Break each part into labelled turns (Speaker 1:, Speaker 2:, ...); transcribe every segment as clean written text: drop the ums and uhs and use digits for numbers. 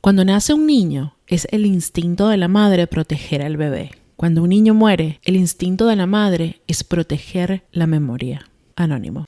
Speaker 1: Cuando nace un niño, es el instinto de la madre proteger al bebé. Cuando un niño muere, el instinto de la madre es proteger la memoria. Anónimo.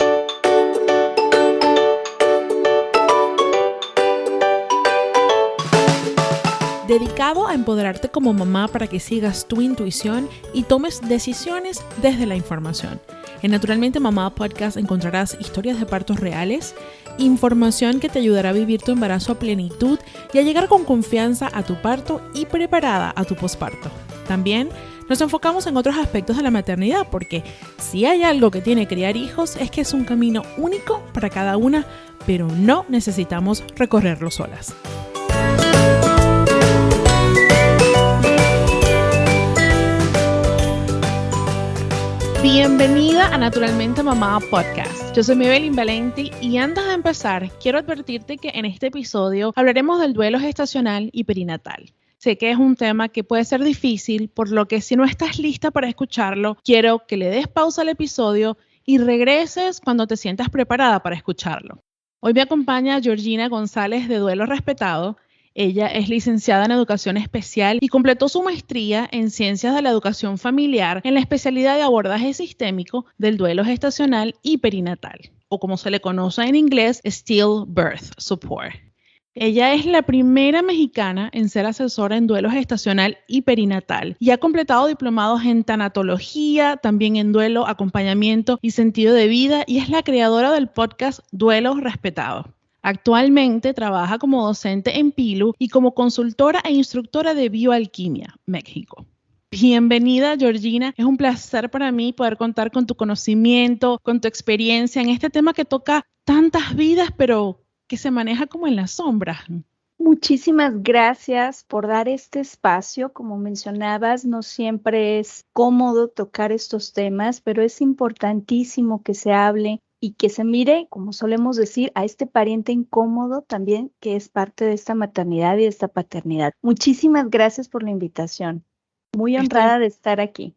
Speaker 1: Dedicado a empoderarte como mamá para que sigas tu intuición y tomes decisiones desde la información. En Naturalmente Mamá Podcast encontrarás historias de partos reales, información que te ayudará a vivir tu embarazo a plenitud y a llegar con confianza a tu parto y preparada a tu posparto. También nos enfocamos en otros aspectos de la maternidad porque si hay algo que tiene criar hijos es que es un camino único para cada una, pero no necesitamos recorrerlo solas. Bienvenida a Naturalmente Mamá Podcast. Yo soy Mebelin Valenti y antes de empezar, quiero advertirte que en este episodio hablaremos del duelo gestacional y perinatal. Sé que es un tema que puede ser difícil, por lo que si no estás lista para escucharlo, quiero que le des pausa al episodio y regreses cuando te sientas preparada para escucharlo. Hoy me acompaña Georgina González de Duelo Respetado. Ella es licenciada en Educación Especial y completó su maestría en Ciencias de la Educación Familiar en la especialidad de abordaje sistémico del duelo gestacional y perinatal, o como se le conoce en inglés, Stillbirth Support. Ella es la primera mexicana en ser asesora en duelo gestacional y perinatal y ha completado diplomados en tanatología, también en duelo, acompañamiento y sentido de vida y es la creadora del podcast Duelo Respetado. Actualmente trabaja como docente en PILU y como consultora e instructora de bioalquimia, México. Bienvenida, Georgina. Es un placer para mí poder contar con tu conocimiento, con tu experiencia en este tema que toca tantas vidas, pero que se maneja como en las sombras.
Speaker 2: Muchísimas gracias por dar este espacio. Como mencionabas, no siempre es cómodo tocar estos temas, pero es importantísimo que se hable y que se mire, como solemos decir, a este pariente incómodo también que es parte de esta maternidad y de esta paternidad. Muchísimas gracias por la invitación. Muy honrada de estar aquí.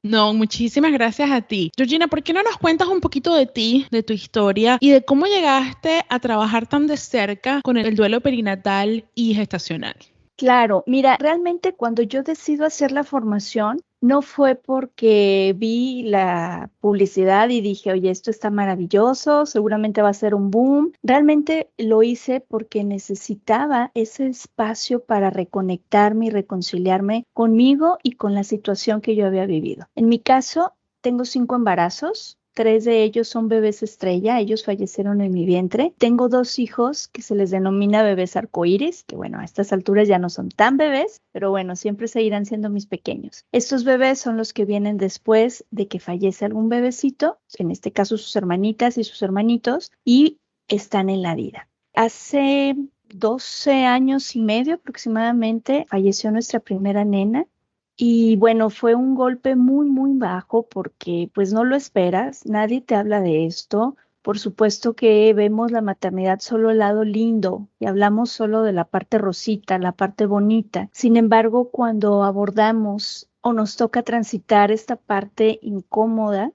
Speaker 1: No, muchísimas gracias a ti. Georgina, ¿por qué no nos cuentas un poquito de ti, de tu historia y de cómo llegaste a trabajar tan de cerca con el duelo perinatal y gestacional?
Speaker 2: Claro, mira, realmente cuando yo decido hacer la formación, no fue porque vi la publicidad y dije, oye, esto está maravilloso, seguramente va a ser un boom. Realmente lo hice porque necesitaba ese espacio para reconectarme y reconciliarme conmigo y con la situación que yo había vivido. En mi caso, tengo 5 embarazos. 3 de ellos son bebés estrella, ellos fallecieron en mi vientre. Tengo 2 hijos que se les denomina bebés arcoíris, que bueno, a estas alturas ya no son tan bebés, pero bueno, siempre seguirán siendo mis pequeños. Estos bebés son los que vienen después de que fallece algún bebecito, en este caso sus hermanitas y sus hermanitos, y están en la vida. Hace 12 años y medio aproximadamente falleció nuestra primera nena. Y bueno, fue un golpe muy, muy bajo porque pues no lo esperas, nadie te habla de esto. Por supuesto que vemos la maternidad solo el lado lindo y hablamos solo de la parte rosita, la parte bonita. Sin embargo, cuando abordamos o nos toca transitar esta parte incómoda,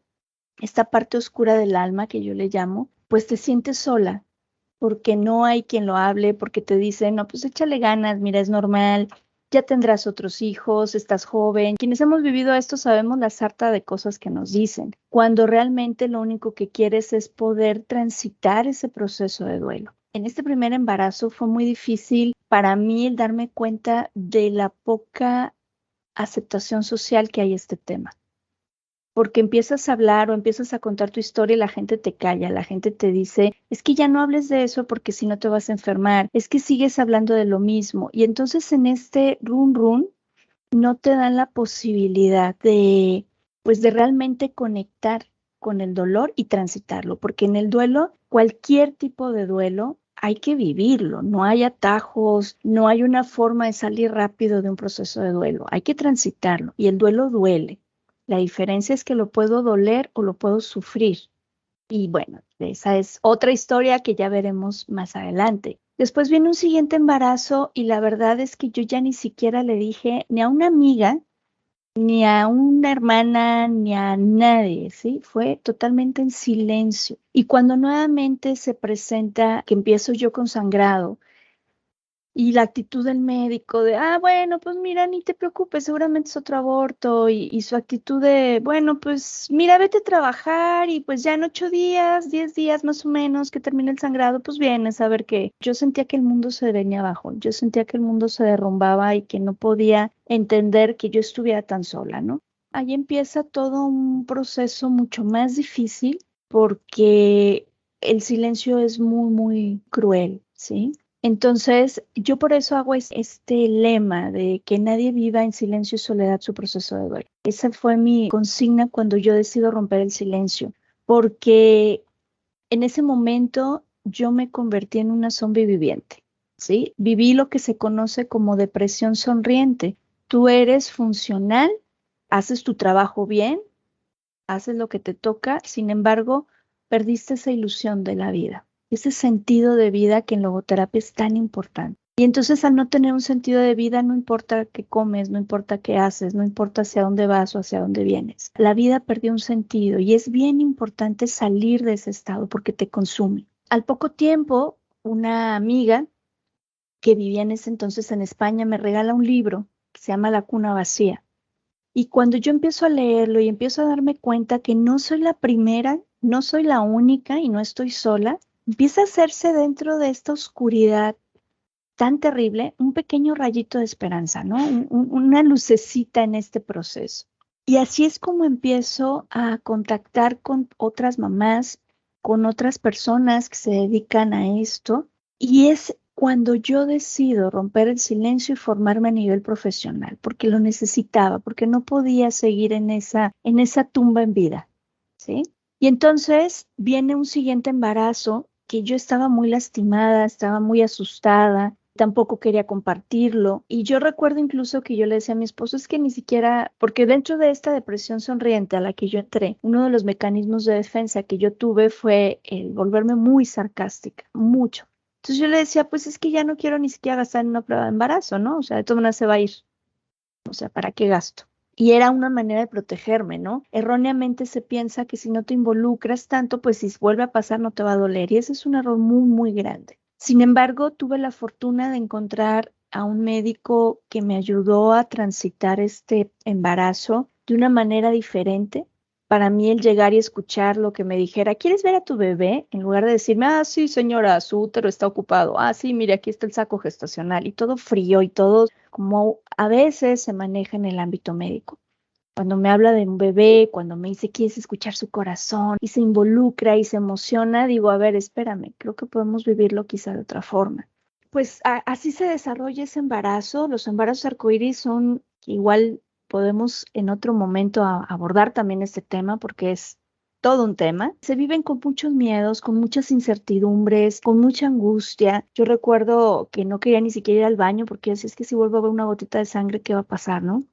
Speaker 2: esta parte oscura del alma que yo le llamo, pues te sientes sola porque no hay quien lo hable, porque te dicen, no, pues échale ganas, mira, es normal, ya tendrás otros hijos, estás joven. Quienes hemos vivido esto sabemos la sarta de cosas que nos dicen, cuando realmente lo único que quieres es poder transitar ese proceso de duelo. En este primer embarazo fue muy difícil para mí el darme cuenta de la poca aceptación social que hay este tema. Porque empiezas a hablar o empiezas a contar tu historia y la gente te calla, la gente te dice, es que ya no hables de eso porque si no te vas a enfermar, es que sigues hablando de lo mismo. Y entonces en este run no te dan la posibilidad de, pues de realmente conectar con el dolor y transitarlo, porque en el duelo, cualquier tipo de duelo, hay que vivirlo, no hay atajos, no hay una forma de salir rápido de un proceso de duelo, hay que transitarlo y el duelo duele. La diferencia es que lo puedo doler o lo puedo sufrir. Y bueno, esa es otra historia que ya veremos más adelante. Después viene un siguiente embarazo y la verdad es que yo ya ni siquiera le dije ni a una amiga, ni a una hermana, ni a nadie, ¿sí? Fue totalmente en silencio. Y cuando nuevamente se presenta que empiezo yo con sangrado, Y la actitud del médico de, bueno, pues mira, ni te preocupes, seguramente es otro aborto. Y su actitud de, bueno, pues mira, vete a trabajar y pues ya en 8 días, 10 días más o menos que termine el sangrado, pues vienes a ver qué. Yo sentía que el mundo se venía abajo, yo sentía que el mundo se derrumbaba y que no podía entender que yo estuviera tan sola, ¿no? Ahí empieza todo un proceso mucho más difícil porque el silencio es muy, muy cruel, ¿sí? Entonces, yo por eso hago este lema de que nadie viva en silencio y soledad su proceso de duelo. Esa fue mi consigna cuando yo decido romper el silencio, porque en ese momento yo me convertí en una zombie viviente, ¿sí? Viví lo que se conoce como depresión sonriente. Tú eres funcional, haces tu trabajo bien, haces lo que te toca, sin embargo, perdiste esa ilusión de la vida, ese sentido de vida que en logoterapia es tan importante. Y entonces al no tener un sentido de vida, no importa qué comes, no importa qué haces, no importa hacia dónde vas o hacia dónde vienes. La vida perdió un sentido y es bien importante salir de ese estado porque te consume. Al poco tiempo, una amiga que vivía en ese entonces en España me regala un libro que se llama La cuna vacía. Y cuando yo empiezo a leerlo y empiezo a darme cuenta que no soy la primera, no soy la única y no estoy sola, empieza a hacerse dentro de esta oscuridad tan terrible un pequeño rayito de esperanza, ¿no? Una lucecita en este proceso. Y así es como empiezo a contactar con otras mamás, con otras personas que se dedican a esto. Y es cuando yo decido romper el silencio y formarme a nivel profesional, porque lo necesitaba, porque no podía seguir en esa tumba en vida, ¿sí? Y entonces viene un siguiente embarazo que yo estaba muy lastimada, estaba muy asustada, tampoco quería compartirlo. Y yo recuerdo incluso que yo le decía a mi esposo, es que ni siquiera, porque dentro de esta depresión sonriente a la que yo entré, uno de los mecanismos de defensa que yo tuve fue el volverme muy sarcástica, mucho. Entonces yo le decía, pues es que ya no quiero ni siquiera gastar en una prueba de embarazo, ¿no? O sea, de todas maneras se va a ir. O sea, ¿para qué gasto? Y era una manera de protegerme, ¿no? Erróneamente se piensa que si no te involucras tanto, pues si vuelve a pasar no te va a doler. Y ese es un error muy, muy grande. Sin embargo, tuve la fortuna de encontrar a un médico que me ayudó a transitar este embarazo de una manera diferente. Para mí el llegar y escuchar lo que me dijera, ¿quieres ver a tu bebé? En lugar de decirme, sí, señora, su útero está ocupado. Sí, mire, aquí está el saco gestacional y todo frío y todo como a veces se maneja en el ámbito médico. Cuando me habla de un bebé, cuando me dice, ¿quieres escuchar su corazón? Y se involucra y se emociona, digo, a ver, espérame, creo que podemos vivirlo quizá de otra forma. Pues así se desarrolla ese embarazo. Los embarazos arcoíris son igual podemos en otro momento abordar también este tema porque es todo un tema. Se viven con muchos miedos, con muchas incertidumbres, con mucha angustia. Yo recuerdo que no quería ni siquiera ir al baño porque decía, es que si vuelvo a ver una gotita de sangre, ¿qué va a pasar, no?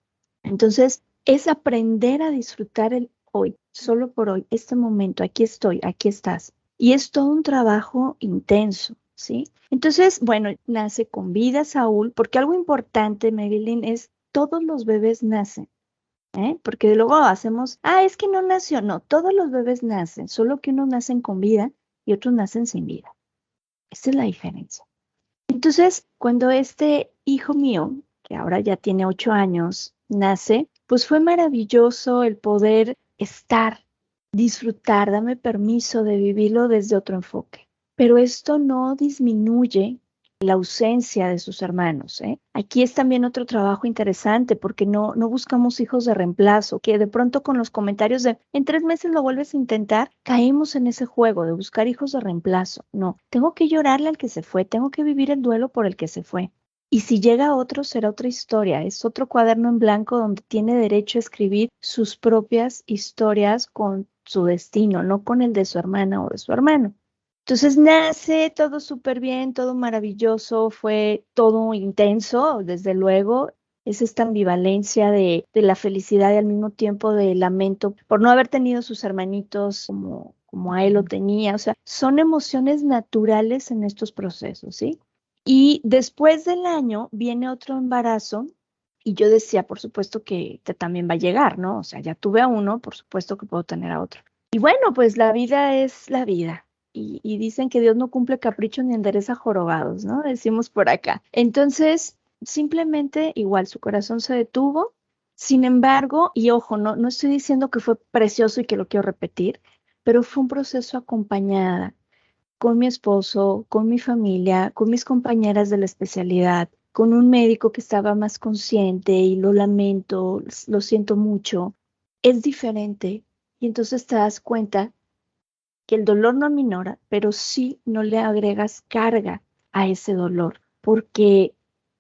Speaker 2: Entonces, es aprender a disfrutar el hoy, solo por hoy, este momento, aquí estoy, aquí estás. Y es todo un trabajo intenso, ¿sí? Entonces, bueno, nace con vida Saúl, porque algo importante, Marilyn, es todos los bebés nacen, ¿eh? Porque luego hacemos, es que no nació. No, todos los bebés nacen, solo que unos nacen con vida y otros nacen sin vida. Esa es la diferencia. Entonces, cuando este hijo mío, que ahora ya tiene 8 años, nace, pues fue maravilloso el poder estar, disfrutar, darme permiso de vivirlo desde otro enfoque. Pero esto no disminuye la ausencia de sus hermanos, ¿eh? Aquí es también otro trabajo interesante porque no buscamos hijos de reemplazo, que de pronto con los comentarios de en 3 meses lo vuelves a intentar, caemos en ese juego de buscar hijos de reemplazo. No, tengo que llorarle al que se fue, tengo que vivir el duelo por el que se fue. Y si llega otro, será otra historia, es otro cuaderno en blanco donde tiene derecho a escribir sus propias historias con su destino, no con el de su hermana o de su hermano. Entonces nace todo súper bien, todo maravilloso, fue todo intenso, desde luego. Es esta ambivalencia de la felicidad y al mismo tiempo de lamento por no haber tenido sus hermanitos como a él lo tenía. O sea, son emociones naturales en estos procesos, ¿sí? Y después del año viene otro embarazo y yo decía, por supuesto que también va a llegar, ¿no? O sea, ya tuve a uno, por supuesto que puedo tener a otro. Y bueno, pues la vida es la vida. y dicen que Dios no cumple caprichos ni endereza jorobados, ¿no? Decimos por acá. Entonces, simplemente igual su corazón se detuvo. Sin embargo, y ojo, no estoy diciendo que fue precioso y que lo quiero repetir, pero fue un proceso acompañada con mi esposo, con mi familia, con mis compañeras de la especialidad, con un médico que estaba más consciente y lo lamento, lo siento mucho. Es diferente y entonces te das cuenta que el dolor no aminora, pero sí no le agregas carga a ese dolor, porque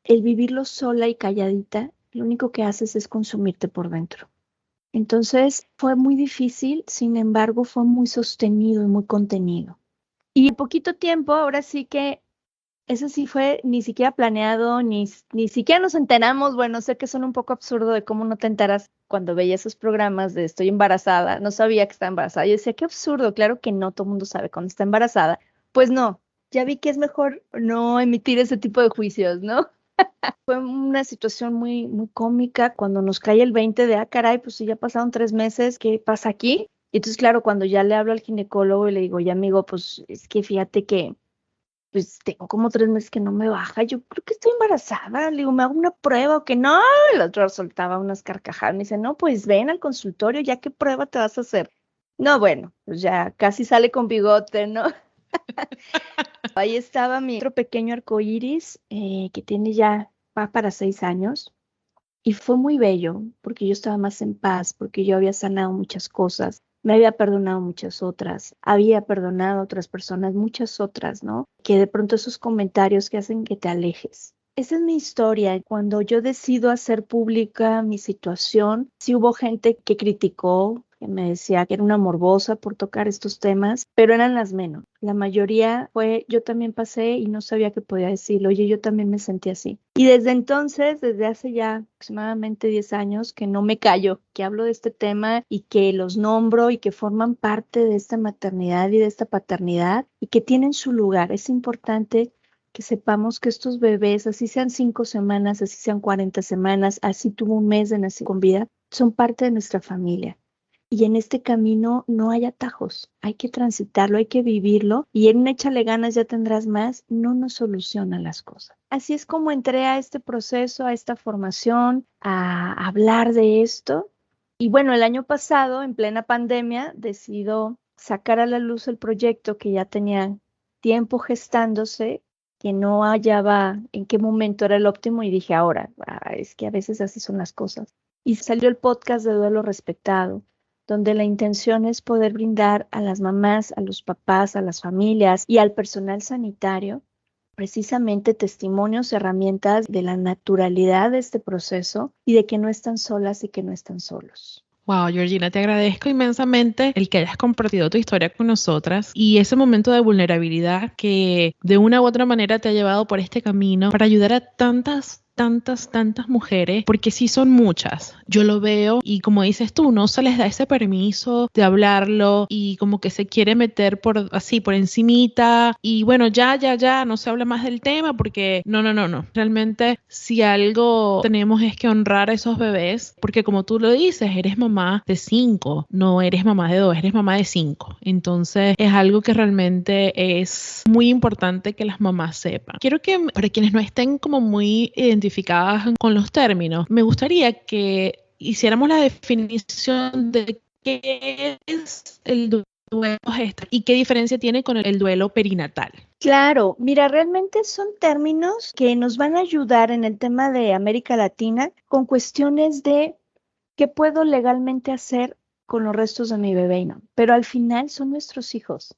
Speaker 2: el vivirlo sola y calladita, lo único que haces es consumirte por dentro. Entonces fue muy difícil, sin embargo fue muy sostenido y muy contenido. Y en poquito tiempo, ahora sí que eso sí fue ni siquiera planeado, ni siquiera nos enteramos. Bueno, sé que son un poco absurdo de cómo no te enteras cuando veía esos programas de estoy embarazada. No sabía que estaba embarazada. Yo decía, qué absurdo, claro que no, todo el mundo sabe cuando está embarazada. Pues no, ya vi que es mejor no emitir ese tipo de juicios, ¿no? Fue una situación muy, muy cómica cuando nos cae el 20 de, caray, pues si ya pasaron 3 meses, ¿qué pasa aquí? Y entonces, claro, cuando ya le hablo al ginecólogo y le digo, ya amigo, pues es que fíjate que pues tengo como 3 meses que no me baja, yo creo que estoy embarazada, le digo, me hago una prueba o que no, el otro soltaba unas carcajadas, me dice, no, pues ven al consultorio, ya qué prueba te vas a hacer. No, bueno, pues ya casi sale con bigote, ¿no? Ahí estaba mi otro pequeño arcoíris, que tiene ya, va para 6 años, y fue muy bello, porque yo estaba más en paz, porque yo había sanado muchas cosas, me había perdonado muchas otras, había perdonado a otras personas, muchas otras, ¿no? Que de pronto esos comentarios que hacen que te alejes. Esa es mi historia. Cuando yo decido hacer pública mi situación, sí hubo gente que criticó, que me decía que era una morbosa por tocar estos temas, pero eran las menos. La mayoría fue, yo también pasé y no sabía qué podía decirlo. Oye, yo también me sentí así. Y desde entonces, desde hace ya aproximadamente 10 años, que no me callo, que hablo de este tema y que los nombro y que forman parte de esta maternidad y de esta paternidad y que tienen su lugar. Es importante que sepamos que estos bebés, así sean 5 semanas, así sean 40 semanas, así tuvo un mes de nacer con vida, son parte de nuestra familia. Y en este camino no hay atajos, hay que transitarlo, hay que vivirlo y en un échale ganas ya tendrás más, no nos soluciona las cosas. Así es como entré a este proceso, a esta formación, a hablar de esto. Y bueno, el año pasado, en plena pandemia, decido sacar a la luz el proyecto que ya tenía tiempo gestándose, que no hallaba en qué momento era el óptimo y dije, ahora, es que a veces así son las cosas. Y salió el podcast de Duelo Respetado, donde la intención es poder brindar a las mamás, a los papás, a las familias y al personal sanitario precisamente testimonios, herramientas de la naturalidad de este proceso y de que no están solas y que no están solos.
Speaker 1: Wow, Georgina, te agradezco inmensamente el que hayas compartido tu historia con nosotras y ese momento de vulnerabilidad que de una u otra manera te ha llevado por este camino para ayudar a tantas mujeres, porque sí son muchas. Yo lo veo y como dices tú, no se les da ese permiso de hablarlo y como que se quiere meter por así, por encimita y bueno, ya, no se habla más del tema porque no. Realmente si algo tenemos es que honrar a esos bebés, porque como tú lo dices, eres mamá de 5, no eres mamá de 2, eres mamá de 5. Entonces es algo que realmente es muy importante que las mamás sepan. Quiero que para quienes no estén como muy identificadas con los términos, me gustaría que hiciéramos la definición de qué es el duelo gestal y qué diferencia tiene con el duelo perinatal.
Speaker 2: Claro, mira, realmente son términos que nos van a ayudar en el tema de América Latina con cuestiones de qué puedo legalmente hacer con los restos de mi bebé y no, pero al final son nuestros hijos.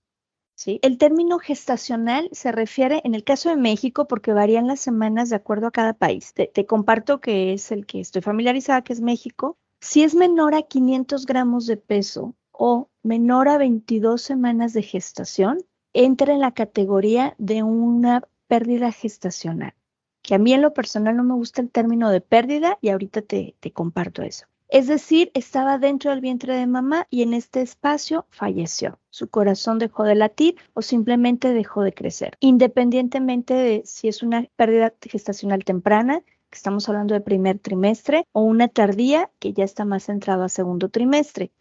Speaker 2: ¿Sí? El término gestacional se refiere, en el caso de México, porque varían las semanas de acuerdo a cada país. Te comparto que es el que estoy familiarizada, que es México. Si es menor a 500 gramos de peso o menor a 22 semanas de gestación, entra en la categoría de una pérdida gestacional. Que a mí en lo personal no me gusta el término de pérdida y ahorita te comparto eso. Es decir, estaba dentro del vientre de mamá y en este espacio falleció. Su corazón dejó de latir o simplemente dejó de crecer. Independientemente de si es una pérdida gestacional temprana, que estamos hablando de primer trimestre, o una tardía, que ya está más centrado a segundo trimestre.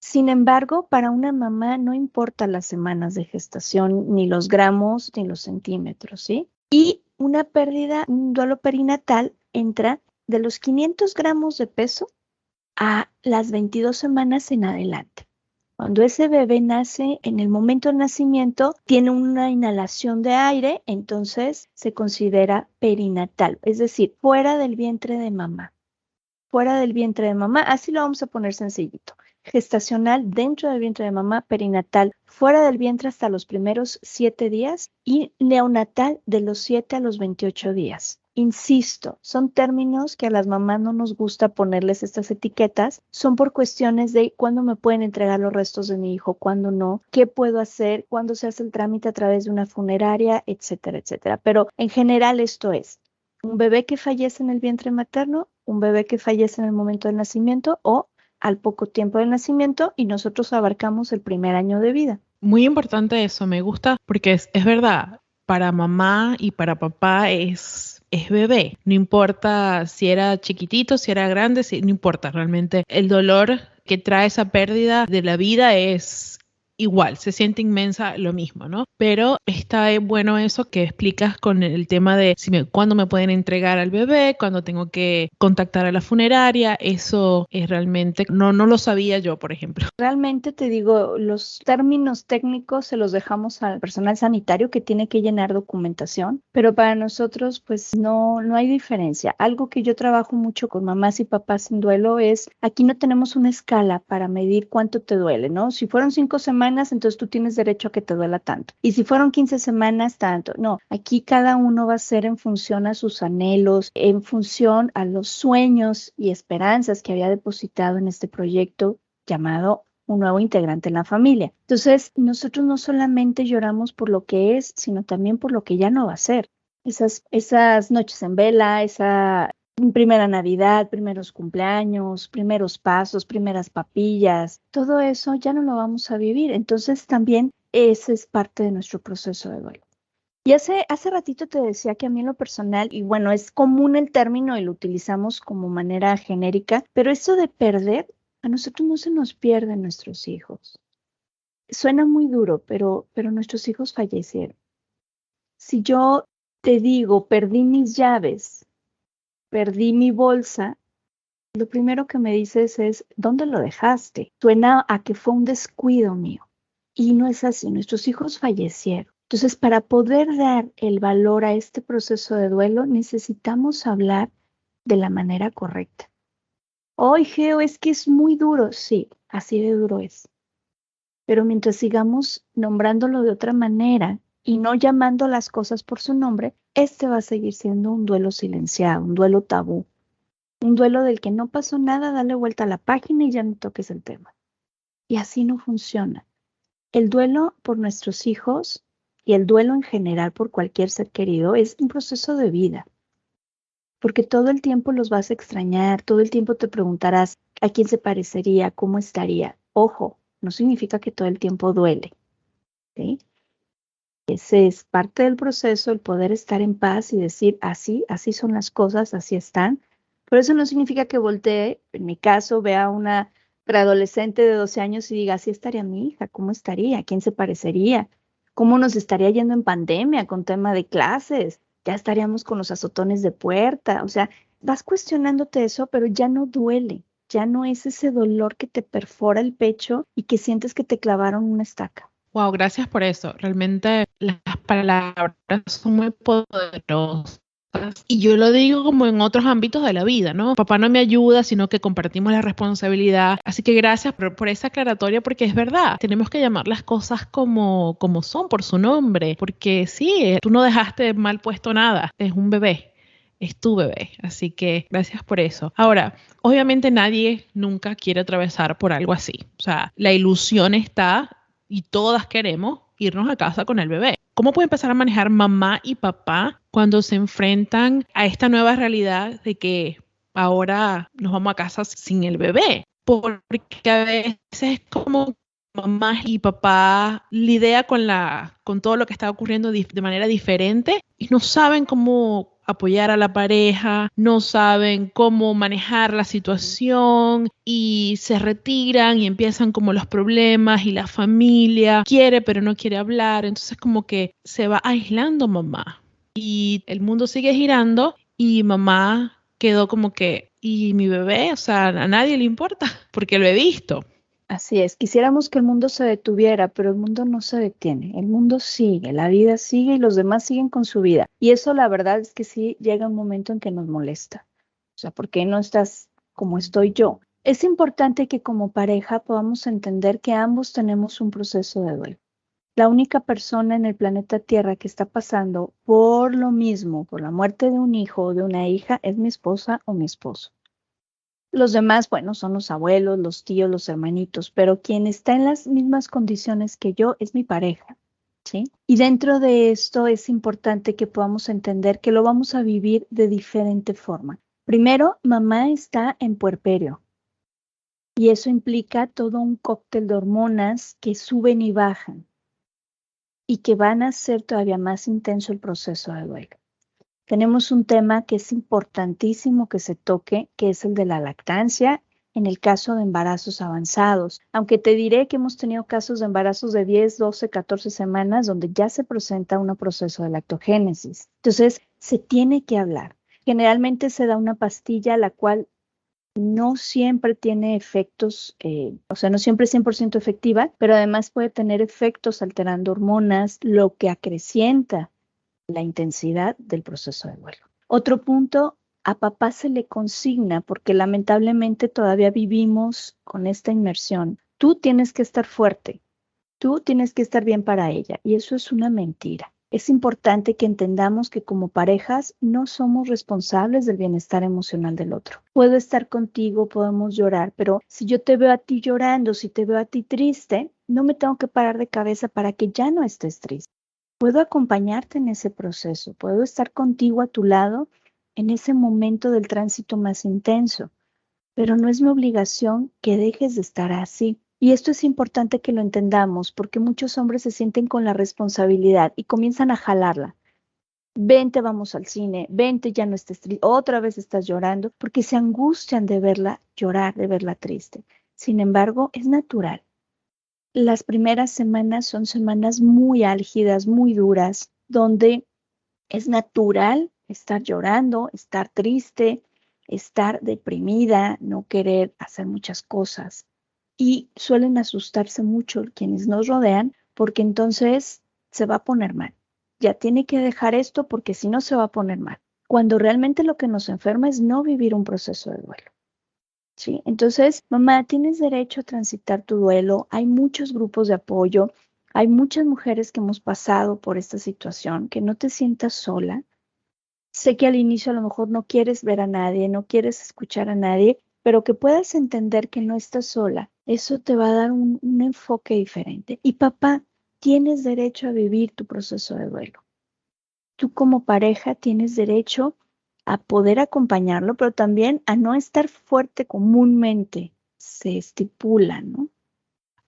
Speaker 2: Sin embargo, para una mamá no importa las semanas de gestación, ni los gramos, ni los centímetros, ¿sí? Y una pérdida, un duelo perinatal entra de los 500 gramos de peso a las 22 semanas en adelante. Cuando ese bebé nace, en el momento del nacimiento, tiene una inhalación de aire, entonces se considera perinatal, es decir, fuera del vientre de mamá. Fuera del vientre de mamá, así lo vamos a poner sencillito. Gestacional dentro del vientre de mamá, perinatal fuera del vientre hasta los primeros 7 días y neonatal de los 7 a los 28 días. Insisto, son términos que a las mamás no nos gusta ponerles estas etiquetas, son por cuestiones de cuándo me pueden entregar los restos de mi hijo, cuándo no, qué puedo hacer, cuándo se hace el trámite a través de una funeraria, etcétera, etcétera. Pero en general esto es un bebé que fallece en el vientre materno, un bebé que fallece en el momento del nacimiento o al poco tiempo del nacimiento y nosotros abarcamos el primer año de vida.
Speaker 1: Muy importante eso, me gusta porque es verdad, para mamá y para papá es bebé. No importa si era chiquitito, si era grande, no importa realmente. El dolor que trae esa pérdida de la vida es igual, se siente inmensa lo mismo, ¿no? Pero está bueno eso que explicas con el tema de cuándo me pueden entregar al bebé, cuándo tengo que contactar a la funeraria. Eso es realmente, no lo sabía yo, por ejemplo.
Speaker 2: Realmente te digo, los términos técnicos se los dejamos al personal sanitario que tiene que llenar documentación, pero para nosotros pues no hay diferencia. Algo que yo trabajo mucho con mamás y papás en duelo es, aquí no tenemos una escala para medir cuánto te duele, ¿no? Si fueron 5 semanas, entonces tú tienes derecho a que te duela tanto. Y si fueron 15 semanas, tanto. No, aquí cada uno va a ser en función a sus anhelos, en función a los sueños y esperanzas que había depositado en este proyecto llamado un nuevo integrante en la familia. Entonces, nosotros no solamente lloramos por lo que es, sino también por lo que ya no va a ser. Esas noches en vela, esa primera Navidad, primeros cumpleaños, primeros pasos, primeras papillas, todo eso ya no lo vamos a vivir. Entonces, también ese es parte de nuestro proceso de duelo. Y hace ratito te decía que a mí en lo personal, y bueno, es común el término y lo utilizamos como manera genérica, pero esto de perder, a nosotros no se nos pierden nuestros hijos. Suena muy duro, pero nuestros hijos fallecieron. Si yo te digo, perdí mis llaves, perdí mi bolsa, lo primero que me dices es, ¿dónde lo dejaste? Suena a que fue un descuido mío. Y no es así, nuestros hijos fallecieron. Entonces, para poder dar el valor a este proceso de duelo, necesitamos hablar de la manera correcta. Oye, Geo, es que es muy duro. Sí, así de duro es. Pero mientras sigamos nombrándolo de otra manera y no llamando las cosas por su nombre, este va a seguir siendo un duelo silenciado, un duelo tabú, un duelo del que no pasó nada, dale vuelta a la página y ya no toques el tema. Y así no funciona. El duelo por nuestros hijos y el duelo en general por cualquier ser querido es un proceso de vida. Porque todo el tiempo los vas a extrañar, todo el tiempo te preguntarás a quién se parecería, cómo estaría. Ojo, no significa que todo el tiempo duele, ¿sí? Ese es parte del proceso, el poder estar en paz y decir, así son las cosas, así están. Pero eso no significa que voltee, en mi caso, vea a una preadolescente de 12 años y diga, así estaría mi hija, ¿cómo estaría? ¿A quién se parecería? ¿Cómo nos estaría yendo en pandemia con tema de clases? Ya estaríamos con los azotones de puerta. O sea, vas cuestionándote eso, pero ya no duele. Ya no es ese dolor que te perfora el pecho y que sientes que te clavaron una estaca.
Speaker 1: Wow, gracias por eso. Realmente las palabras son muy poderosas. Y yo lo digo como en otros ámbitos de la vida, ¿no? Papá no me ayuda, sino que compartimos la responsabilidad. Así que gracias por esa aclaratoria, porque es verdad, tenemos que llamar las cosas como son, por su nombre. Porque sí, tú no dejaste mal puesto nada, es un bebé. Es tu bebé, así que gracias por eso. Ahora, obviamente nadie nunca quiere atravesar por algo así. O sea, la ilusión está y todas queremos irnos a casa con el bebé. ¿Cómo puede empezar a manejar mamá y papá cuando se enfrentan a esta nueva realidad de que ahora nos vamos a casa sin el bebé? Porque a veces es como mamá y papá lidian con todo lo que está ocurriendo de manera diferente y no saben cómo apoyar a la pareja, no saben cómo manejar la situación y se retiran y empiezan como los problemas y la familia quiere pero no quiere hablar, entonces como que se va aislando mamá y el mundo sigue girando y mamá quedó como que, ¿y mi bebé? O sea, a nadie le importa porque lo he visto.
Speaker 2: Así es, quisiéramos que el mundo se detuviera, pero el mundo no se detiene, el mundo sigue, la vida sigue y los demás siguen con su vida. Y eso la verdad es que sí llega un momento en que nos molesta. O sea, ¿por qué no estás como estoy yo? Es importante que como pareja podamos entender que ambos tenemos un proceso de duelo. La única persona en el planeta Tierra que está pasando por lo mismo, por la muerte de un hijo o de una hija, es mi esposa o mi esposo. Los demás, bueno, son los abuelos, los tíos, los hermanitos, pero quien está en las mismas condiciones que yo es mi pareja, ¿sí? Y dentro de esto es importante que podamos entender que lo vamos a vivir de diferente forma. Primero, mamá está en puerperio y eso implica todo un cóctel de hormonas que suben y bajan y que van a hacer todavía más intenso el proceso de duelo. Tenemos un tema que es importantísimo que se toque, que es el de la lactancia en el caso de embarazos avanzados. Aunque te diré que hemos tenido casos de embarazos de 10, 12, 14 semanas donde ya se presenta un proceso de lactogénesis. Entonces, se tiene que hablar. Generalmente se da una pastilla la cual no siempre tiene efectos, o sea, no siempre es 100% efectiva, pero además puede tener efectos alterando hormonas, lo que acrecienta la intensidad del proceso de duelo. Otro punto, a papá se le consigna, porque lamentablemente todavía vivimos con esta inmersión. Tú tienes que estar fuerte, tú tienes que estar bien para ella, y eso es una mentira. Es importante que entendamos que como parejas no somos responsables del bienestar emocional del otro. Puedo estar contigo, podemos llorar, pero si yo te veo a ti llorando, si te veo a ti triste, no me tengo que parar de cabeza para que ya no estés triste. Puedo acompañarte en ese proceso, puedo estar contigo a tu lado en ese momento del tránsito más intenso, pero no es mi obligación que dejes de estar así. Y esto es importante que lo entendamos porque muchos hombres se sienten con la responsabilidad y comienzan a jalarla. Vente, vamos al cine, vente, ya no estés triste, otra vez estás llorando, porque se angustian de verla llorar, de verla triste. Sin embargo, es natural. Las primeras semanas son semanas muy álgidas, muy duras, donde es natural estar llorando, estar triste, estar deprimida, no querer hacer muchas cosas. Y suelen asustarse mucho quienes nos rodean porque entonces se va a poner mal. Ya tiene que dejar esto porque si no se va a poner mal. Cuando realmente lo que nos enferma es no vivir un proceso de duelo. ¿Sí? Entonces, mamá, tienes derecho a transitar tu duelo. Hay muchos grupos de apoyo. Hay muchas mujeres que hemos pasado por esta situación, que no te sientas sola. Sé que al inicio a lo mejor no quieres ver a nadie, no quieres escuchar a nadie, pero que puedas entender que no estás sola. Eso te va a dar un enfoque diferente. Y papá, tienes derecho a vivir tu proceso de duelo. Tú como pareja tienes derecho a poder acompañarlo, pero también a no estar fuerte comúnmente se estipula, ¿no?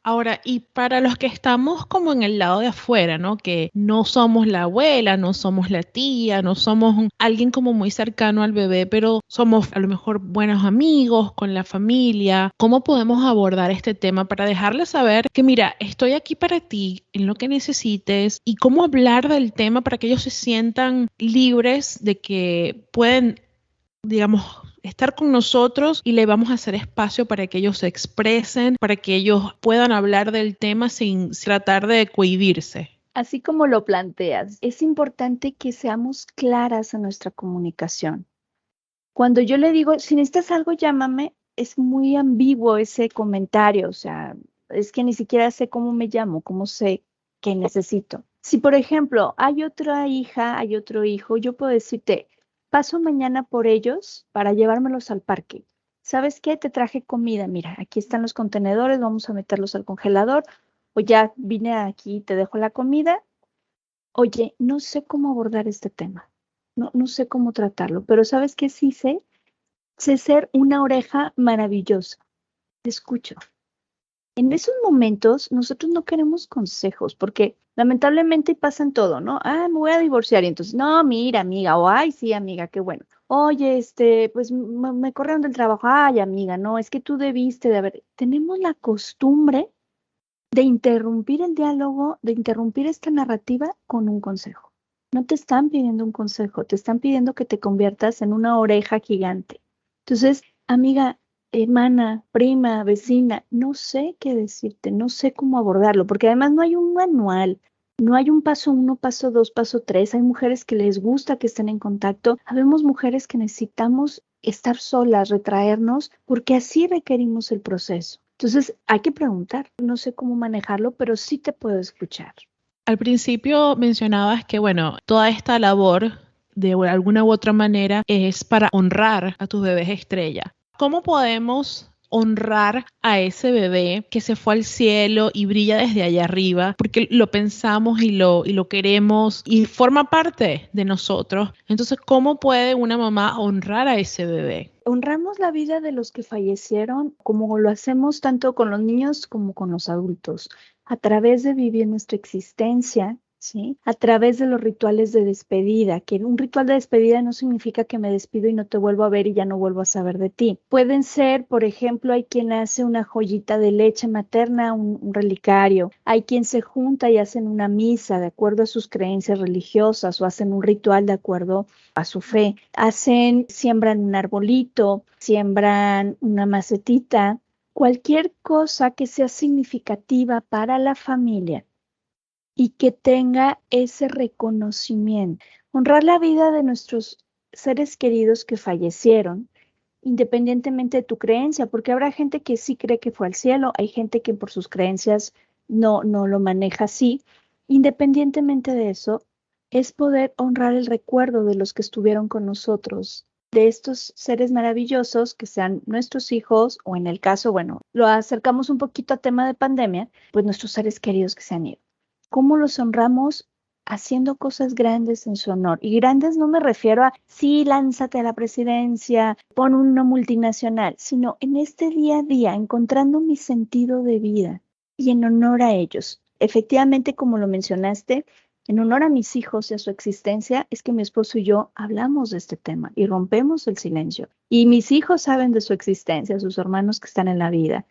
Speaker 1: Ahora, y para los que estamos como en el lado de afuera, ¿no? Que no somos la abuela, no somos la tía, no somos alguien como muy cercano al bebé, pero somos a lo mejor buenos amigos con la familia. ¿Cómo podemos abordar este tema para dejarles saber que, mira, estoy aquí para ti en lo que necesites y cómo hablar del tema para que ellos se sientan libres de que pueden, digamos, estar con nosotros y le vamos a hacer espacio para que ellos se expresen, para que ellos puedan hablar del tema sin tratar de cohibirse?
Speaker 2: Así como lo planteas, es importante que seamos claras en nuestra comunicación. Cuando yo le digo, si necesitas algo, llámame, es muy ambiguo ese comentario, o sea, es que ni siquiera sé cómo me llamo, cómo sé qué necesito. Si, por ejemplo, hay otra hija, hay otro hijo, yo puedo decirte, paso mañana por ellos para llevármelos al parque. ¿Sabes qué? Te traje comida, mira, aquí están los contenedores, vamos a meterlos al congelador, o ya vine aquí, te dejo la comida. Oye, no sé cómo abordar este tema, no sé cómo tratarlo, pero ¿sabes qué sí sé? Sé ser una oreja maravillosa. Te escucho. En esos momentos nosotros no queremos consejos porque lamentablemente pasan todo, ¿no? Ah, me voy a divorciar y entonces, no, mira, amiga, o ay, sí, amiga, qué bueno. Oye, pues me corrieron del trabajo. Ay, amiga, no, es que tú debiste de haber. Tenemos la costumbre de interrumpir el diálogo, de interrumpir esta narrativa con un consejo. No te están pidiendo un consejo, te están pidiendo que te conviertas en una oreja gigante. Entonces, amiga, hermana, prima, vecina, no sé qué decirte, no sé cómo abordarlo, porque además no hay un manual, no hay un paso uno, paso dos, paso tres. Hay mujeres que les gusta que estén en contacto. Habemos mujeres que necesitamos estar solas, retraernos, porque así requerimos el proceso. Entonces, hay que preguntar. No sé cómo manejarlo, pero sí te puedo escuchar.
Speaker 1: Al principio mencionabas que, bueno, toda esta labor de alguna u otra manera es para honrar a tus bebés estrella. ¿Cómo podemos honrar a ese bebé que se fue al cielo y brilla desde allá arriba? Porque lo pensamos y lo queremos y forma parte de nosotros. Entonces, ¿cómo puede una mamá honrar a ese bebé?
Speaker 2: Honramos la vida de los que fallecieron, como lo hacemos tanto con los niños como con los adultos, a través de vivir nuestra existencia, ¿sí? A través de los rituales de despedida, que un ritual de despedida no significa que me despido y no te vuelvo a ver y ya no vuelvo a saber de ti. Pueden ser, por ejemplo, hay quien hace una joyita de leche materna, un relicario. Hay quien se junta y hacen una misa de acuerdo a sus creencias religiosas o hacen un ritual de acuerdo a su fe. Siembran un arbolito, siembran una macetita, cualquier cosa que sea significativa para la familia y que tenga ese reconocimiento. Honrar la vida de nuestros seres queridos que fallecieron, independientemente de tu creencia, porque habrá gente que sí cree que fue al cielo, hay gente que por sus creencias no lo maneja así. Independientemente de eso, es poder honrar el recuerdo de los que estuvieron con nosotros, de estos seres maravillosos que sean nuestros hijos o en el caso, bueno, lo acercamos un poquito a tema de pandemia, pues nuestros seres queridos que se han ido. ¿Cómo los honramos? Haciendo cosas grandes en su honor. Y grandes no me refiero a, sí, lánzate a la presidencia, pon una multinacional, sino en este día a día, encontrando mi sentido de vida y en honor a ellos. Efectivamente, como lo mencionaste, en honor a mis hijos y a su existencia, es que mi esposo y yo hablamos de este tema y rompemos el silencio. Y mis hijos saben de su existencia, sus hermanos que están en la vida.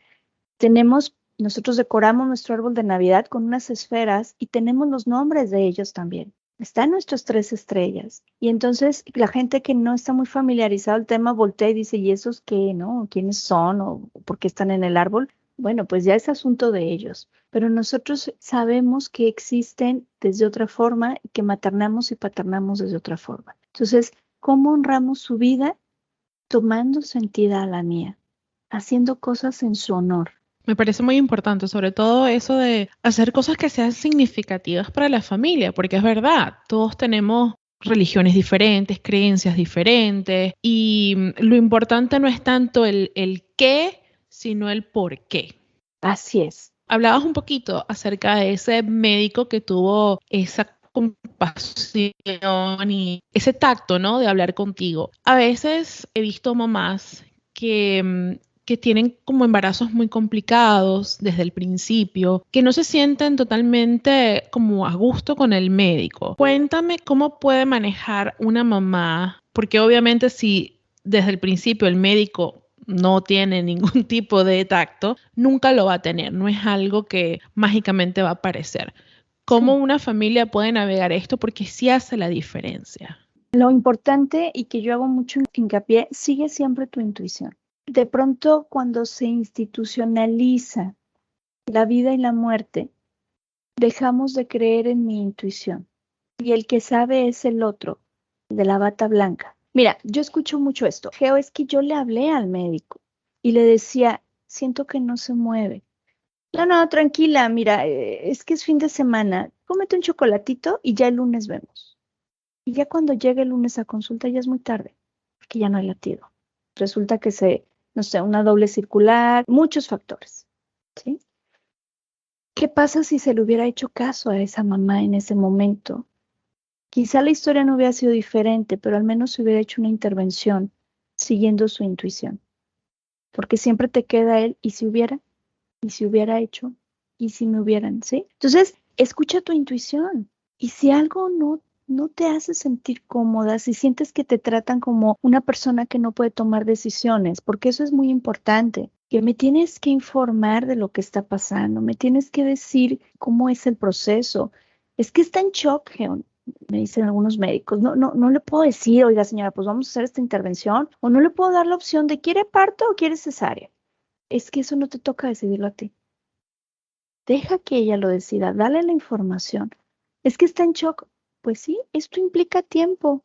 Speaker 2: Nosotros decoramos nuestro árbol de Navidad con unas esferas y tenemos los nombres de ellos también. Están nuestras 3 estrellas. Y entonces la gente que no está muy familiarizado el tema voltea y dice, ¿y esos qué, no? ¿Quiénes son? ¿O por qué están en el árbol? Bueno, pues ya es asunto de ellos. Pero nosotros sabemos que existen desde otra forma y que maternamos y paternamos desde otra forma. Entonces, ¿cómo honramos su vida? Tomando sentida a la mía, haciendo cosas en su honor.
Speaker 1: Me parece muy importante, sobre todo eso de hacer cosas que sean significativas para la familia, porque es verdad, todos tenemos religiones diferentes, creencias diferentes, y lo importante no es tanto el qué, sino el por qué.
Speaker 2: Así es.
Speaker 1: Hablabas un poquito acerca de ese médico que tuvo esa compasión y ese tacto, ¿no? De hablar contigo. A veces he visto mamás que tienen como embarazos muy complicados desde el principio, que no se sienten totalmente como a gusto con el médico. Cuéntame cómo puede manejar una mamá, porque obviamente si desde el principio el médico no tiene ningún tipo de tacto, nunca lo va a tener, no es algo que mágicamente va a aparecer. ¿Cómo
Speaker 2: Sí.
Speaker 1: una familia puede navegar esto? Porque sí hace la diferencia.
Speaker 2: Lo importante y que yo hago mucho hincapié, sigue siempre tu intuición. De pronto, cuando se institucionaliza la vida y la muerte, dejamos de creer en mi intuición. Y el que sabe es el otro, el de la bata blanca. Mira, yo escucho mucho esto. Geo, es que yo le hablé al médico y le decía, siento que no se mueve. No, tranquila, mira, es que es fin de semana. Cómete un chocolatito y ya el lunes vemos. Y ya cuando llega el lunes a consulta ya es muy tarde, porque ya no hay latido. Resulta que no sé, una doble circular, muchos factores, ¿sí? ¿Qué pasa si se le hubiera hecho caso a esa mamá en ese momento? Quizá la historia no hubiera sido diferente, pero al menos se hubiera hecho una intervención siguiendo su intuición. Porque siempre te queda él, ¿y si hubiera? ¿Y si hubiera hecho? ¿Y si me hubieran? ¿Sí? Entonces, escucha tu intuición. Y si algo no te hace sentir cómoda, si sientes que te tratan como una persona que no puede tomar decisiones, porque eso es muy importante, que me tienes que informar de lo que está pasando, me tienes que decir cómo es el proceso. Es que está en shock, me dicen algunos médicos. No le puedo decir, oiga señora, pues vamos a hacer esta intervención, o no le puedo dar la opción de ¿quiere parto o quiere cesárea? Es que eso no te toca decidirlo a ti. Deja que ella lo decida, dale la información. Es que está en shock. Pues sí, esto implica tiempo,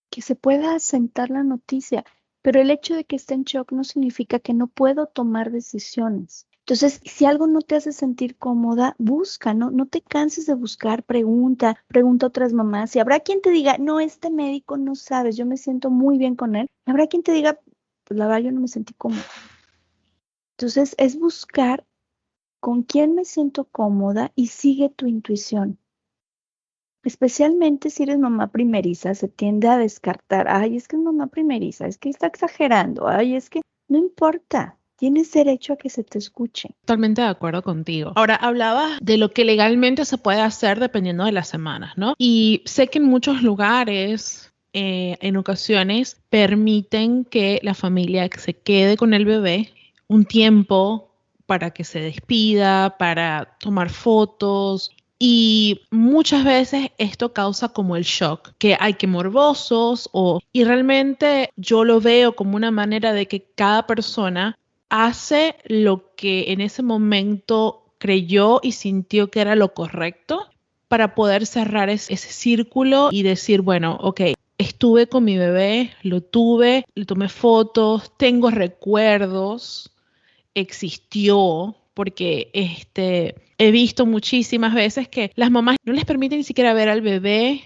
Speaker 2: que se pueda asentar la noticia, pero el hecho de que esté en shock no significa que no puedo tomar decisiones. Entonces, si algo no te hace sentir cómoda, busca, no te canses de buscar, pregunta a otras mamás. Y habrá quien te diga, no, este médico no sabes, yo me siento muy bien con él. Y habrá quien te diga, pues la verdad yo no me sentí cómoda. Entonces, es buscar con quién me siento cómoda y sigue tu intuición. Especialmente si eres mamá primeriza, se tiende a descartar, ay, es que es mamá primeriza, es que está exagerando, ay, es que no importa, tienes derecho a que se te escuche.
Speaker 1: Totalmente de acuerdo contigo. Ahora, hablabas de lo que legalmente se puede hacer dependiendo de las semanas, ¿no? Y sé que en muchos lugares, en ocasiones, permiten que la familia se quede con el bebé un tiempo para que se despida, para tomar fotos. Y muchas veces esto causa como el shock, que hay que morbosos y realmente yo lo veo como una manera de que cada persona hace lo que en ese momento creyó y sintió que era lo correcto para poder cerrar ese círculo y decir, bueno, ok, estuve con mi bebé, lo tuve, le tomé fotos, tengo recuerdos, existió, porque he visto muchísimas veces que las mamás no les permiten ni siquiera ver al bebé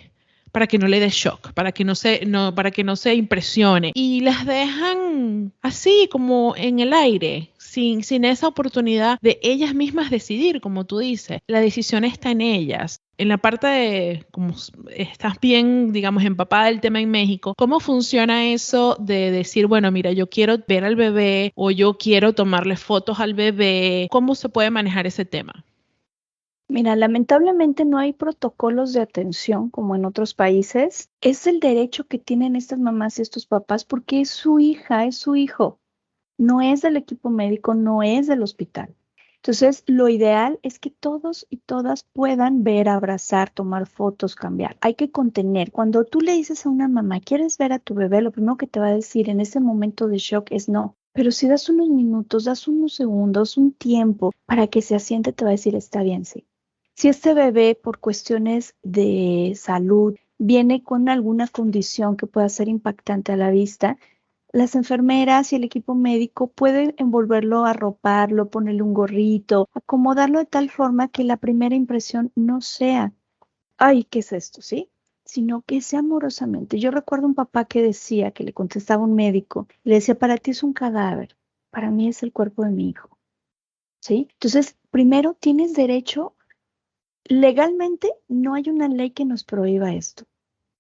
Speaker 1: para que no le dé shock, para que no se impresione. Y las dejan así como en el aire, sin esa oportunidad de ellas mismas decidir, como tú dices. La decisión está en ellas. En la parte de, como estás bien, digamos, empapada del tema en México, ¿cómo funciona eso de decir, bueno, mira, yo quiero ver al bebé o yo quiero tomarle fotos al bebé? ¿Cómo se puede manejar ese tema?
Speaker 2: Mira, lamentablemente no hay protocolos de atención como en otros países. Es el derecho que tienen estas mamás y estos papás porque es su hija, es su hijo. No es del equipo médico, no es del hospital. Entonces, lo ideal es que todos y todas puedan ver, abrazar, tomar fotos, cambiar. Hay que contener. Cuando tú le dices a una mamá, ¿quieres ver a tu bebé? Lo primero que te va a decir en ese momento de shock es no. Pero si das unos minutos, das unos segundos, un tiempo para que se asiente, te va a decir, está bien, sí. Si este bebé, por cuestiones de salud, viene con alguna condición que pueda ser impactante a la vista, las enfermeras y el equipo médico pueden envolverlo, arroparlo, ponerle un gorrito, acomodarlo de tal forma que la primera impresión no sea, ay, ¿qué es esto? ¿Sí? Sino que sea amorosamente. Yo recuerdo un papá que decía, que le contestaba un médico, le decía, para ti es un cadáver, para mí es el cuerpo de mi hijo. ¿Sí? Entonces, primero tienes derecho, legalmente no hay una ley que nos prohíba esto.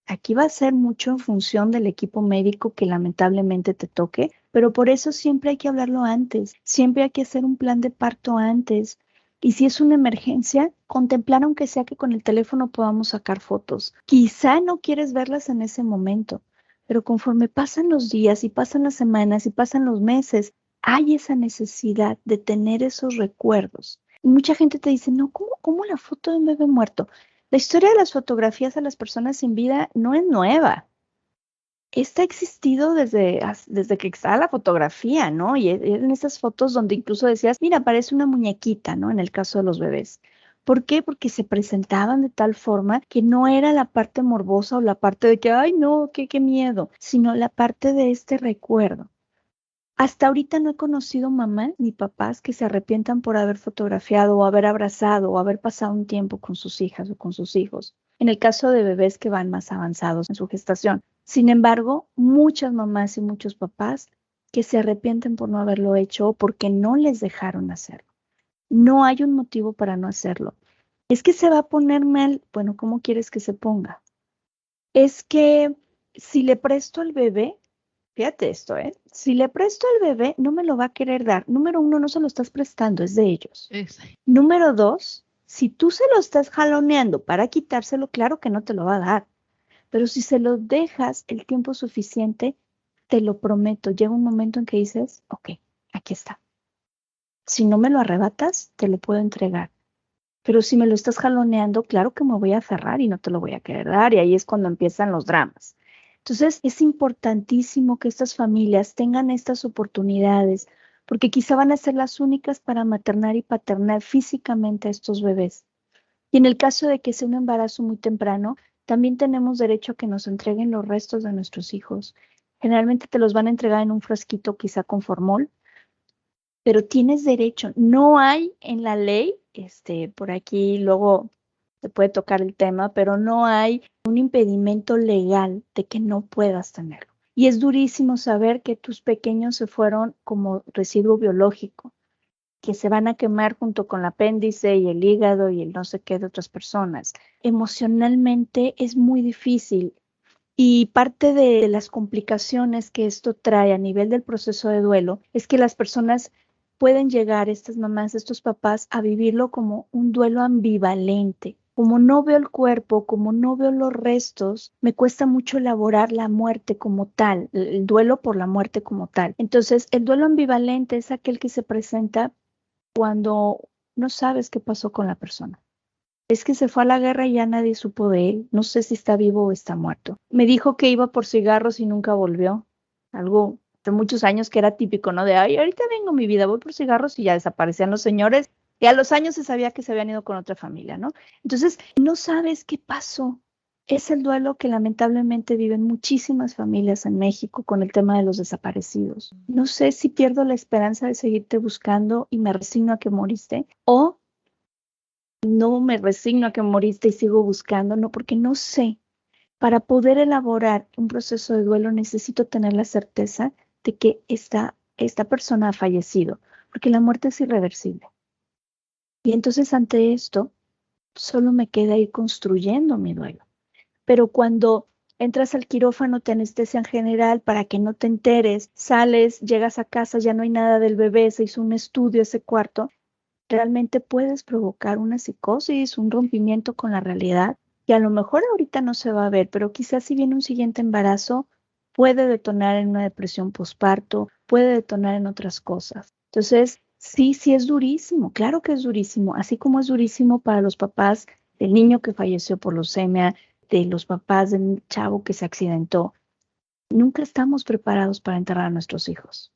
Speaker 2: Aquí va a ser mucho en función del equipo médico que lamentablemente te toque, pero por eso siempre hay que hablarlo antes, siempre hay que hacer un plan de parto antes. Y si es una emergencia, contemplar aunque sea que con el teléfono podamos sacar fotos. Quizá no quieres verlas en ese momento, pero conforme pasan los días y pasan las semanas y pasan los meses, hay esa necesidad de tener esos recuerdos. Y mucha gente te dice, no, ¿cómo la foto de un bebé muerto? La historia de las fotografías a las personas sin vida no es nueva. Esta ha existido desde que está la fotografía, ¿no? Y en esas fotos donde incluso decías, mira, parece una muñequita, ¿no? En el caso de los bebés. ¿Por qué? Porque se presentaban de tal forma que no era la parte morbosa o la parte de que, ay, no, qué miedo, sino la parte de este recuerdo. Hasta ahorita no he conocido mamás ni papás que se arrepientan por haber fotografiado o haber abrazado o haber pasado un tiempo con sus hijas o con sus hijos, en el caso de bebés que van más avanzados en su gestación. Sin embargo, muchas mamás y muchos papás que se arrepienten por no haberlo hecho o porque no les dejaron hacerlo. No hay un motivo para no hacerlo. Es que se va a poner mal. Bueno, ¿cómo quieres que se ponga? Es que si le presto al bebé, Fíjate esto, ¿eh? Si le presto el bebé, no me lo va a querer dar. Número 1, no se lo estás prestando, es de ellos. Número 2, si tú se lo estás jaloneando para quitárselo, claro que no te lo va a dar. Pero si se lo dejas el tiempo suficiente, te lo prometo, llega un momento en que dices, ok, aquí está. Si no me lo arrebatas, te lo puedo entregar. Pero si me lo estás jaloneando, claro que me voy a aferrar y no te lo voy a querer dar. Y ahí es cuando empiezan los dramas. Entonces, es importantísimo que estas familias tengan estas oportunidades, porque quizá van a ser las únicas para maternar y paternar físicamente a estos bebés. Y en el caso de que sea un embarazo muy temprano, también tenemos derecho a que nos entreguen los restos de nuestros hijos. Generalmente te los van a entregar en un frasquito quizá con formol, pero tienes derecho. No hay en la ley, por aquí luego se puede tocar el tema, pero no hay un impedimento legal de que no puedas tenerlo. Y es durísimo saber que tus pequeños se fueron como residuo biológico, que se van a quemar junto con el apéndice y el hígado y el no sé qué de otras personas. Emocionalmente es muy difícil. Y parte de las complicaciones que esto trae a nivel del proceso de duelo es que las personas pueden llegar, estas mamás, estos papás, a vivirlo como un duelo ambivalente. Como no veo el cuerpo, como no veo los restos, me cuesta mucho elaborar la muerte como tal, el duelo por la muerte como tal. Entonces, el duelo ambivalente es aquel que se presenta cuando no sabes qué pasó con la persona. Es que se fue a la guerra y ya nadie supo de él. No sé si está vivo o está muerto. Me dijo que iba por cigarros y nunca volvió. Algo de muchos años que era típico, ¿no? De, ay, ahorita vengo mi vida, voy por cigarros y ya desaparecían los señores. Y a los años se sabía que se habían ido con otra familia, ¿no? Entonces, no sabes qué pasó. Es el duelo que lamentablemente viven muchísimas familias en México con el tema de los desaparecidos. No sé si pierdo la esperanza de seguirte buscando y me resigno a que moriste o no me resigno a que moriste y sigo buscando, no, porque no sé. Para poder elaborar un proceso de duelo necesito tener la certeza de que esta persona ha fallecido, porque la muerte es irreversible. Y entonces ante esto, solo me queda ir construyendo mi duelo. Pero cuando entras al quirófano, te anestesian general para que no te enteres, sales, llegas a casa, ya no hay nada del bebé, se hizo un estudio ese cuarto, realmente puedes provocar una psicosis, un rompimiento con la realidad, que a lo mejor ahorita no se va a ver, pero quizás si viene un siguiente embarazo, puede detonar en una depresión posparto, puede detonar en otras cosas. Entonces, sí es durísimo, claro que es durísimo, así como es durísimo para los papás del niño que falleció por leucemia, de los papás del chavo que se accidentó. Nunca estamos preparados para enterrar a nuestros hijos.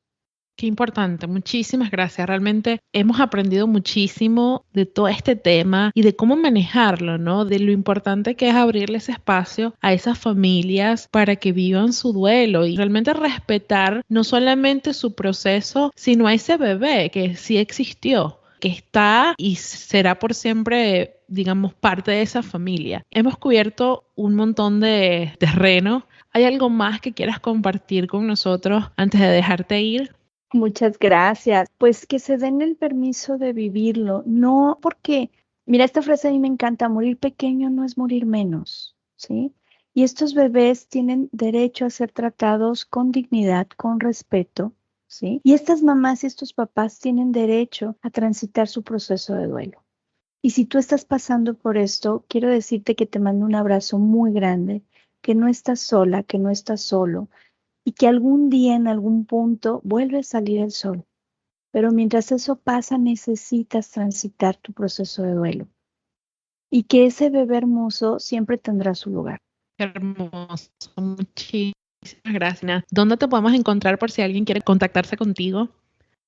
Speaker 1: Qué importante, muchísimas gracias. Realmente hemos aprendido muchísimo de todo este tema y de cómo manejarlo, ¿no? De lo importante que es abrirle ese espacio a esas familias para que vivan su duelo y realmente respetar no solamente su proceso, sino a ese bebé que sí existió, que está y será por siempre, digamos, parte de esa familia. Hemos cubierto un montón de terreno. ¿Hay algo más que quieras compartir con nosotros antes de dejarte ir?
Speaker 2: Muchas gracias. Pues que se den el permiso de vivirlo, no porque, mira, esta frase a mí me encanta, morir pequeño no es morir menos, ¿sí? Y estos bebés tienen derecho a ser tratados con dignidad, con respeto, ¿sí? Y estas mamás y estos papás tienen derecho a transitar su proceso de duelo. Y si tú estás pasando por esto, quiero decirte que te mando un abrazo muy grande, que no estás sola, que no estás solo, y que algún día, en algún punto, vuelve a salir el sol. Pero mientras eso pasa, necesitas transitar tu proceso de duelo. Y que ese bebé hermoso siempre tendrá su lugar.
Speaker 1: Hermoso, muchísimas gracias. ¿Dónde te podemos encontrar por si alguien quiere contactarse contigo?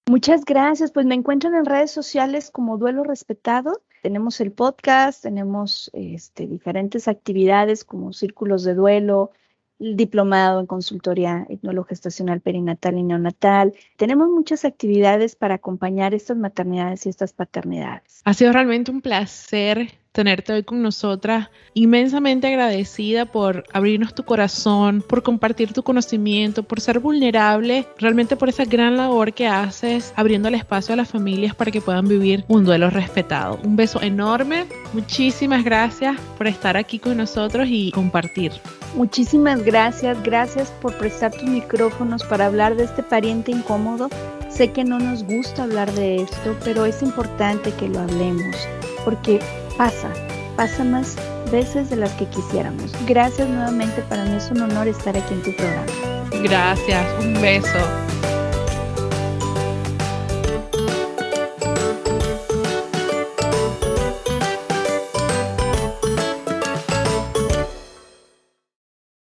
Speaker 2: Muchas gracias. Pues me encuentran en redes sociales como Duelo Respetado. Tenemos el podcast, tenemos diferentes actividades como círculos de duelo, el diplomado en consultoría etnologestacional perinatal y neonatal. Tenemos muchas actividades para acompañar estas maternidades y estas paternidades.
Speaker 1: Ha sido realmente un placer tenerte hoy con nosotras, inmensamente agradecida por abrirnos tu corazón, por compartir tu conocimiento, por ser vulnerable, realmente por esa gran labor que haces abriendo el espacio a las familias para que puedan vivir un duelo respetado. Un beso enorme, muchísimas gracias por estar aquí con nosotros y compartir.
Speaker 2: Muchísimas gracias, gracias por prestar tus micrófonos para hablar de este pariente incómodo. Sé que no nos gusta hablar de esto, pero es importante que lo hablemos, porque pasa más veces de las que quisiéramos. Gracias nuevamente, para mí es un honor estar aquí en tu programa.
Speaker 1: Gracias, un beso.